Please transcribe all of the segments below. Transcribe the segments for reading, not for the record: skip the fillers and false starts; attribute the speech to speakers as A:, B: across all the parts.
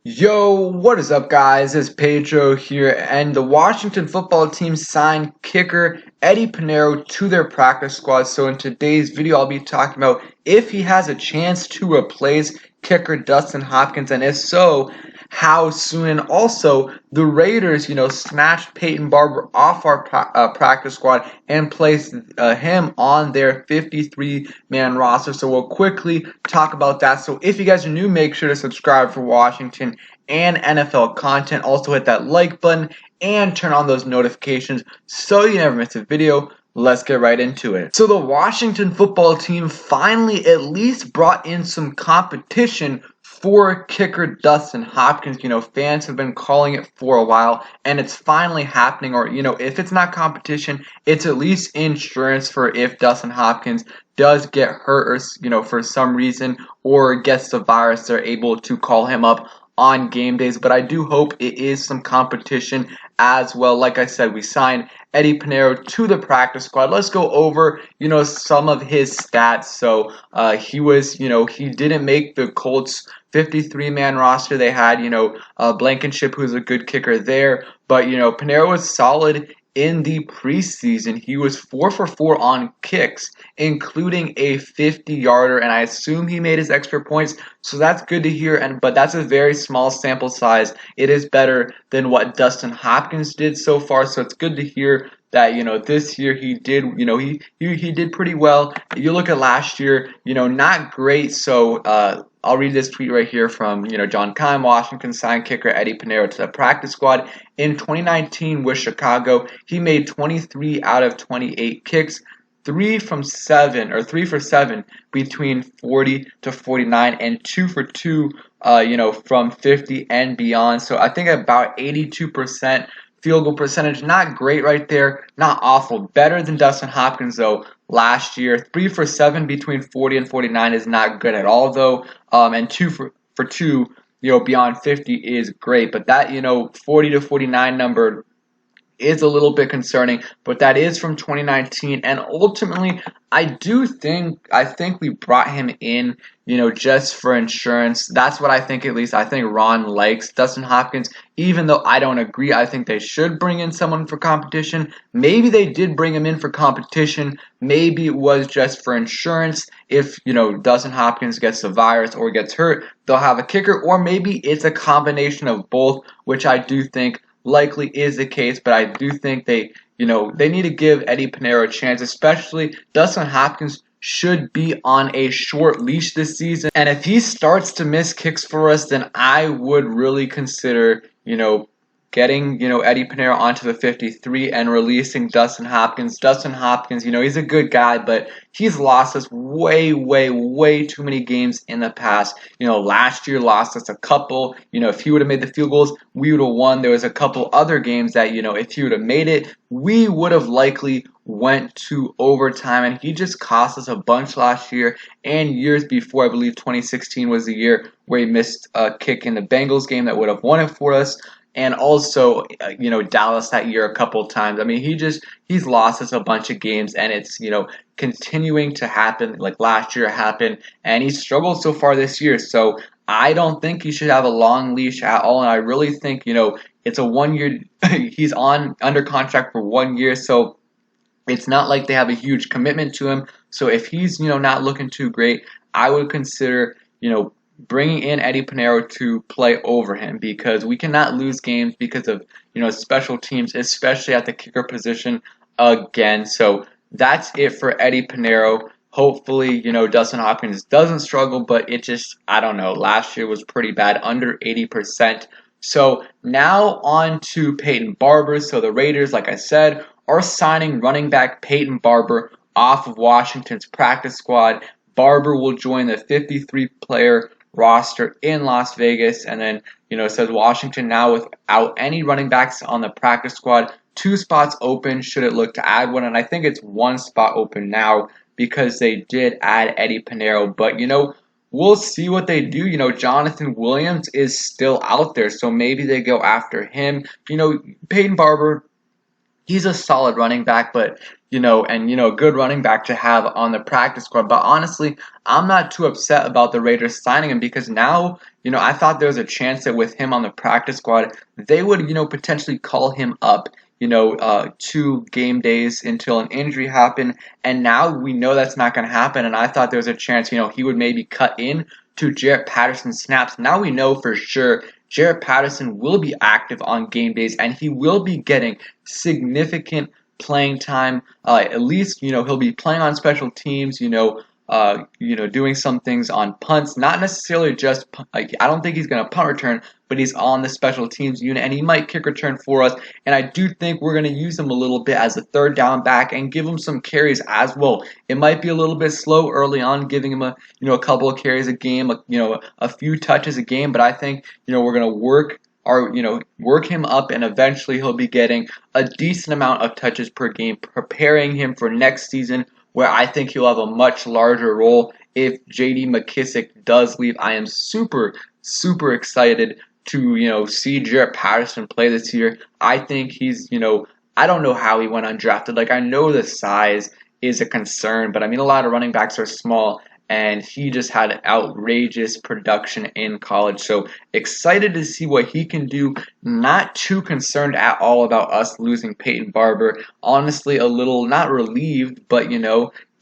A: Yo, what is up, guys? It's Pedro here, and the Washington football team signed kicker Eddy Pineiro to their practice squad. So in today's video, I'll be talking about if he has a chance to replace kicker Dustin Hopkins, and if so, how soon. And also, the Raiders, snatched Peyton Barber off our practice squad and placed him on their 53-man roster. So we'll quickly talk about that. So if you guys are new, make sure to subscribe for Washington and NFL content. Also hit that like button and turn on those notifications so you never miss a video. Let's get right into it. So the Washington football team finally at least brought in some competition for kicker Dustin Hopkins. Fans have been calling it for a while, and it's finally happening. Or, if it's not competition, it's at least insurance for if Dustin Hopkins does get hurt or, for some reason, or gets the virus, they're able to call him up on game days. But I do hope it is some competition as well. Like I said, we signed Eddy Pineiro to the practice squad. Let's go over, some of his stats. So he was, he didn't make the Colts 53-man roster. They had, Blankenship, who's a good kicker there. But, Pineiro was solid in the preseason. He was 4 for 4 on kicks, including a 50-yarder, and I assume he made his extra points, so that's good to hear. But that's a very small sample size. It is better than what Dustin Hopkins did so far, so it's good to hear that this year he did he did pretty well. You look at last year, not great. So I'll read this tweet right here from John Keim. Washington signed kicker Eddy Pineiro to the practice squad in 2019 with Chicago. He made 23 out of 28 kicks, 3 for 7 between 40 to 49, and 2 for 2 from 50 and beyond. So I think about 82% field goal percentage. Not great right there, not awful. Better than Dustin Hopkins though last year. 3 for 7 between 40 and 49 is not good at all though. And 2 for 2 beyond 50 is great. But that 40 to 49 number is a little bit concerning, but that is from 2019, and ultimately I think we brought him in just for insurance. That's what I think. At least I think Ron likes Dustin Hopkins, even though I don't agree. I think they should bring in someone for competition. Maybe they did bring him in for competition, maybe it was just for insurance. If Dustin Hopkins gets the virus or gets hurt, they'll have a kicker, or maybe it's a combination of both, which I do think likely is the case. But I do think they need to give Eddy Pineiro a chance, especially Dustin Hopkins should be on a short leash this season. And if he starts to miss kicks for us, then I would really consider, getting, Eddy Pineiro onto the 53 and releasing Dustin Hopkins. Dustin Hopkins, he's a good guy, but he's lost us way too many games in the past. Last year lost us a couple. If he would have made the field goals, we would have won. There was a couple other games that, if he would have made it, we would have likely went to overtime, and he just cost us a bunch last year and years before. I believe 2016 was the year where he missed a kick in the Bengals game that would have won it for us. And also, Dallas that year a couple of times. I mean, he's lost us a bunch of games, and it's, continuing to happen. Like last year happened, and he's struggled so far this year. So I don't think he should have a long leash at all. And I really think, it's a 1 year, he's under contract for 1 year. So it's not like they have a huge commitment to him. So if he's, not looking too great, I would consider, bringing in Eddy Pineiro to play over him, because we cannot lose games because of special teams, especially at the kicker position again. So that's it for Eddy Pineiro. Hopefully, Dustin Hopkins doesn't struggle, but it just, I don't know. Last year was pretty bad, under 80%. So now on to Peyton Barber. So the Raiders, like I said, are signing running back Peyton Barber off of Washington's practice squad. Barber will join the 53-player roster in Las Vegas. And then, it says Washington now without any running backs on the practice squad. 2 spots open should it look to add one. And I think it's 1 spot open now because they did add Eddy Pineiro. But, we'll see what they do. Jonathan Williams is still out there, so maybe they go after him. Peyton Barber, he's a solid running back, but a good running back to have on the practice squad. But honestly, I'm not too upset about the Raiders signing him, because now, I thought there was a chance that with him on the practice squad, they would, potentially call him up, 2 game days until an injury happened. And now we know that's not going to happen. And I thought there was a chance, he would maybe cut in to Jarrett Patterson's snaps. Now we know for sure Jarrett Patterson will be active on game days and he will be getting significant playing time. At least, he'll be playing on special teams, doing some things on punts, not necessarily just, I don't think he's going to punt return, but he's on the special teams unit, and he might kick return for us, and I do think we're going to use him a little bit as a third down back and give him some carries as well. It might be a little bit slow early on, giving him a couple of carries a game, a few touches a game, but I think, we're going to work him up, and eventually he'll be getting a decent amount of touches per game, preparing him for next season, where I think he'll have a much larger role if J.D. McKissic does leave. I am super, super excited to, see Jarrett Patterson play this year. I think he's, I don't know how he went undrafted. Like, I know the size is a concern, but I mean, a lot of running backs are small, and he just had outrageous production in college. So excited to see what he can do. Not too concerned at all about us losing Peyton Barber. Honestly, a little not relieved, but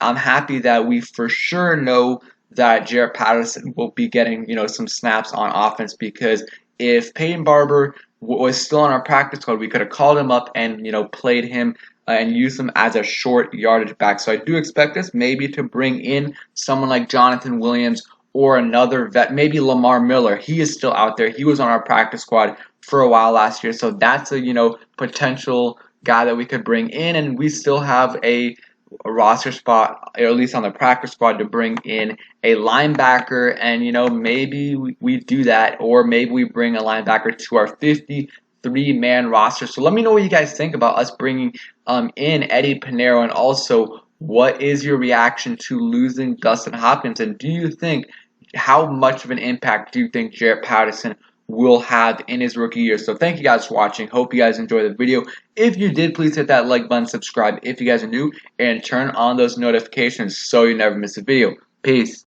A: I'm happy that we for sure know that Jarrett Patterson will be getting some snaps on offense, because if Peyton Barber was still on our practice squad, we could have called him up and played him and use them as a short yardage back. So I do expect us maybe to bring in someone like Jonathan Williams or another vet, maybe Lamar Miller. He is still out there. He was on our practice squad for a while last year. So that's a, potential guy that we could bring in, and we still have a roster spot, or at least on the practice squad, to bring in a linebacker, and maybe we do that, or maybe we bring a linebacker to our 53-man roster. So let me know what you guys think about us bringing in Eddy Pineiro, and also what is your reaction to losing Dustin Hopkins, and how much of an impact do you think Jarrett Patterson will have in his rookie year? So thank you guys for watching. Hope you guys enjoyed the video. If you did, please hit that like button, subscribe if you guys are new, and turn on those notifications so you never miss a video. Peace.